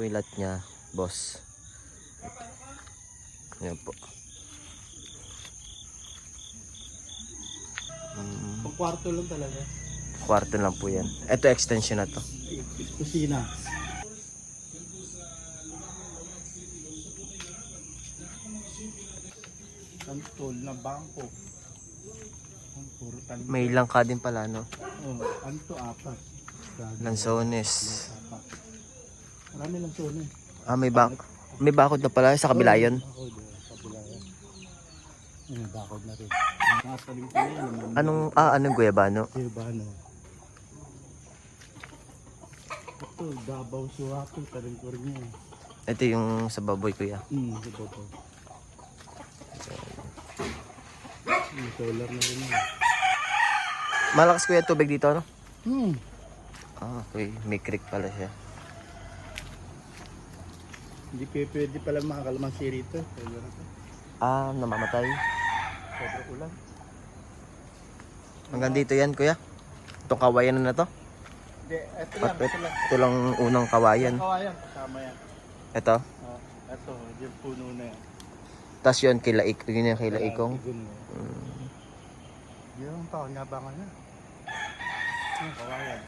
Toilet niya, boss. Ayan po. Pang kwarto lang talaga. Kwarto lang po yan. Ito extension na to. Kusina. Kantol na bangko. Ang puro tanong. May langka din pala, no? Oh, anto apat. Lansones. Apat. Marami lansones. Ah, may bakod na pala sa kabila yun. Ako doon, kabila yan. May bakod na rin. Nakasaling ko yan. Anong guyabano? Guyabano. Ito, Davao Suwato, taring ko rin yan. Ito yung sa baboy, kuya. Sa baba. May solar na rin yan. Malakas kuya tubig dito, no? Ah, okay. May creek pala siya. Hindi pwede pala mga kalamansi rito. Ah, namamatay. Sobrang ulan. Hanggang dito yan, kuya. Itong kawayan na to. Hindi, ito lang. Ito lang unang kawayan. Kawayan, kasama yan. Ito. Ito, yung puno na yan. Tapos yun, kilaik. Yun yung kilaikong. Yung taon nga bangan na. Yung kawayan.